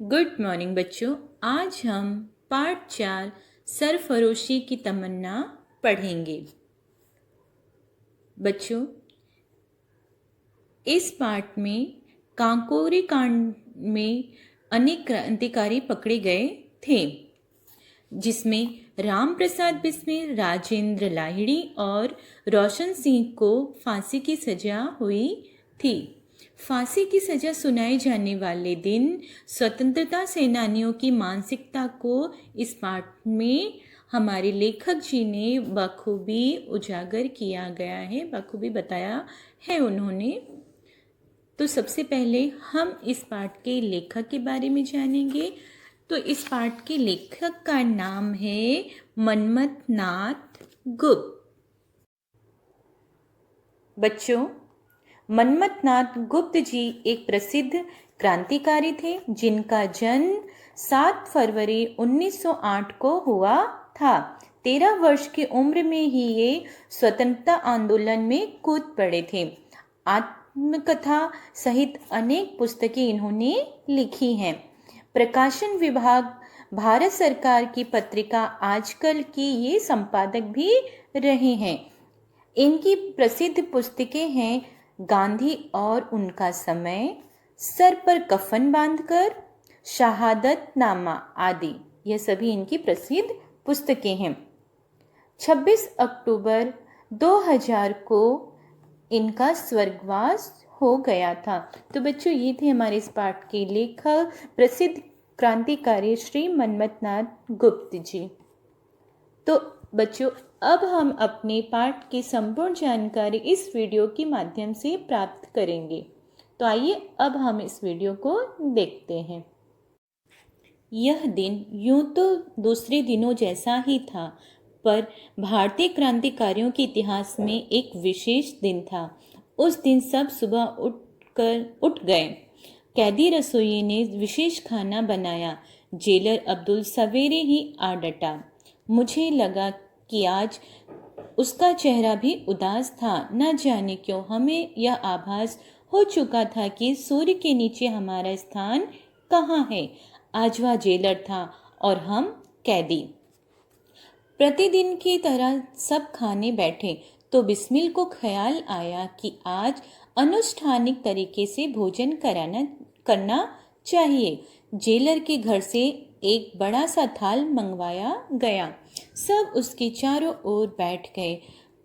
Good morning बच्चों। आज हम पाठ 4 सरफरोशी की तमन्ना पढ़ेंगे। बच्चों, इस पाठ में कांकोरी कांड में अनेक क्रांतिकारी पकड़े गए थे, जिसमें राम प्रसाद बिस्मिल, राजेंद्र लाहिड़ी और रोशन सिंह को फांसी की सजा हुई थी। फांसी की सजा सुनाए जाने वाले दिन स्वतंत्रता सेनानियों की मानसिकता को इस पाठ में हमारे लेखक जी ने बखूबी उजागर किया गया है, बखूबी बताया है उन्होंने। तो सबसे पहले हम इस पाठ के लेखक के बारे में जानेंगे। तो इस पाठ के लेखक का नाम है मनमथ नाथ गुप्त। बच्चों, मनमथ नाथ गुप्त जी एक प्रसिद्ध क्रांतिकारी थे, जिनका जन्म 7 फरवरी 1908 को हुआ था। 13 वर्ष की उम्र में ही ये स्वतंत्रता आंदोलन में कूद पड़े थे। आत्मकथा सहित अनेक पुस्तकें इन्होंने लिखी हैं। प्रकाशन विभाग भारत सरकार की पत्रिका आजकल की ये संपादक भी रहे हैं। इनकी प्रसिद्ध पुस्तकें हैं गांधी और उनका समय, सर पर कफन बांधकर, शहादत नामा आदि। यह सभी इनकी प्रसिद्ध पुस्तकें हैं। 26 अक्टूबर 2000 को इनका स्वर्गवास हो गया था। तो बच्चों, ये थे हमारे इस पाठ के लेखक, प्रसिद्ध क्रांतिकारी श्री मनमथ नाथ गुप्त जी। तो बच्चों, अब हम अपने पाठ की संपूर्ण जानकारी इस वीडियो के माध्यम से प्राप्त करेंगे। तो आइए अब हम इस वीडियो को देखते हैं। यह दिन यूं तो दूसरे दिनों जैसा ही था, पर भारतीय क्रांतिकारियों के इतिहास में एक विशेष दिन था। उस दिन सब सुबह उठ गए। कैदी रसोई ने विशेष खाना बनाया। जेलर अब्दुल सवेरे ही आ डटा। मुझे लगा कि आज उसका चेहरा भी उदास था। न जाने क्यों हमें यह आभास हो चुका था कि सूर्य के नीचे हमारा स्थान कहाँ है। आज वह जेलर था और हम कैदी। प्रतिदिन की तरह सब खाने बैठे तो बिस्मिल को ख्याल आया कि आज अनुष्ठानिक तरीके से भोजन करना चाहिए। जेलर के घर से एक बड़ा सा थाल मंगवाया गया। सब उसके चारों ओर बैठ गए।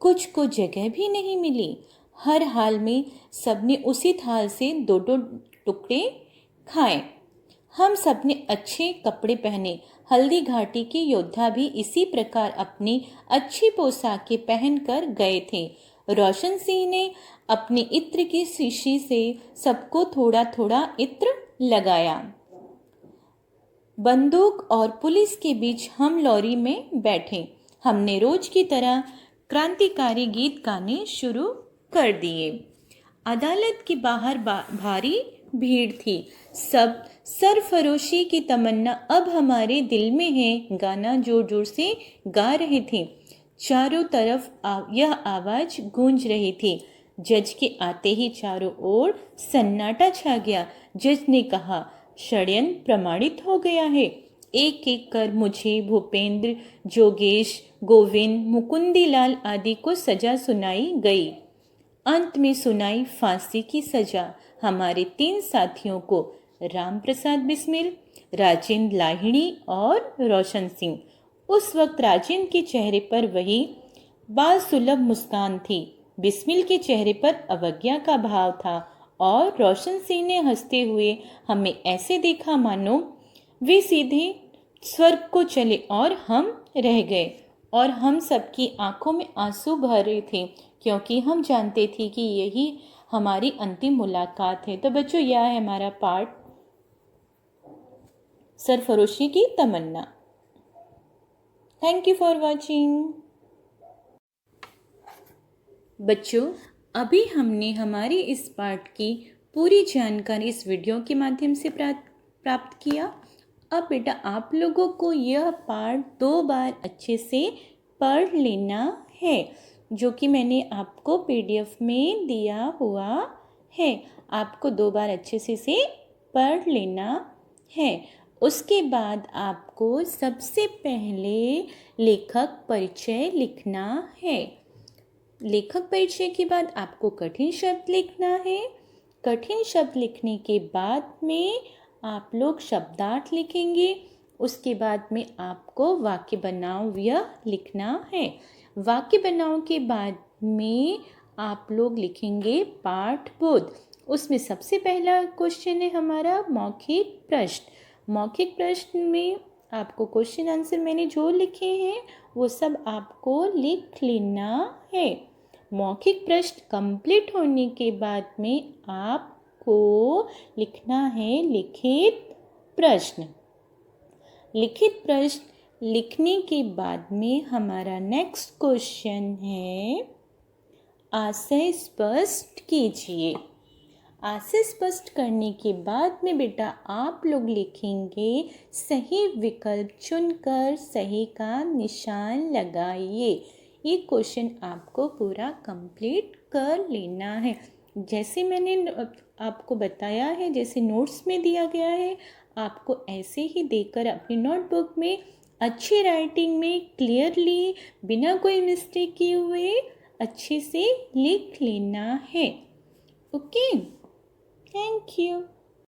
कुछ को जगह भी नहीं मिली। हर हाल में सबने उसी थाल से 2-2 टुकड़े खाए। हम सबने अच्छे कपड़े पहने। हल्दी घाटी के योद्धा भी इसी प्रकार अपनी अच्छी पोशाकें पहनकर गए थे। रोशन सिंह ने अपने इत्र की शीशी से सबको थोड़ा थोड़ा इत्र लगाया। बंदूक और पुलिस के बीच हम लॉरी में बैठे। हमने रोज की तरह क्रांतिकारी गीत गाने शुरू कर दिए। अदालत के बाहर भारी भीड़ थी। सब सरफरोशी की तमन्ना अब हमारे दिल में है गाना जोर जोर से गा रहे थे। चारों तरफ यह आवाज गूंज रही थी। जज के आते ही चारों ओर सन्नाटा छा गया। जज ने कहा, षड्यंत्र प्रमाणित हो गया है। एक एक कर मुझे, भूपेंद्र, जोगेश, गोविंद, मुकुंदीलाल आदि को सजा सुनाई गई। अंत में सुनाई फांसी की सजा हमारे 3 साथियों को, राम प्रसाद बिस्मिल, राजेंद्र लाहिड़ी और रोशन सिंह। उस वक्त राजेंद्र के चेहरे पर वही बाल सुलभ मुस्कान थी। बिस्मिल के चेहरे पर अवज्ञा का भाव था और रोशन सिंह ने हंसते हुए हमें ऐसे देखा मानो वे सीधे स्वर्ग को चले और हम रह गए। और हम सबकी आंखों में आंसू भर रहे थे, क्योंकि हम जानते थे कि यही हमारी अंतिम मुलाकात है। तो बच्चों, यह है हमारा पाठ सरफरोशी की तमन्ना। Thank you for watching. बच्चों, अभी हमने हमारी इस पाठ की पूरी जानकारी इस वीडियो के माध्यम से प्राप्त किया। अब बेटा, आप लोगों को यह पाठ 2 बार अच्छे से पढ़ लेना है, जो कि मैंने आपको PDF में दिया हुआ है। आपको 2 बार अच्छे से पढ़ लेना है। उसके बाद आपको सबसे पहले लेखक परिचय लिखना है। लेखक परिचय के बाद आपको कठिन शब्द लिखना है। कठिन शब्द लिखने के बाद में आप लोग शब्दार्थ लिखेंगे। उसके बाद में आपको वाक्य बनाओ यह लिखना है। वाक्य बनाओ के बाद में आप लोग लिखेंगे पाठबोध। उसमें सबसे पहला क्वेश्चन है हमारा मौखिक प्रश्न। मौखिक प्रश्न में आपको क्वेश्चन आंसर मैंने जो लिखे हैं वो सब आपको लिख लेना है। मौखिक प्रश्न कंप्लीट होने के बाद में आपको लिखना है लिखित प्रश्न। लिखित प्रश्न लिखने के बाद में हमारा नेक्स्ट क्वेश्चन है आशय स्पष्ट कीजिए। आशय स्पष्ट करने के बाद में बेटा आप लोग लिखेंगे सही विकल्प चुनकर सही का निशान लगाइए। ये क्वेश्चन आपको पूरा कंप्लीट कर लेना है। जैसे मैंने आपको बताया है, जैसे नोट्स में दिया गया है, आपको ऐसे ही देकर अपनी नोटबुक में अच्छी राइटिंग में क्लियरली बिना कोई मिस्टेक किए हुए अच्छे से लिख लेना है। Okay, thank you.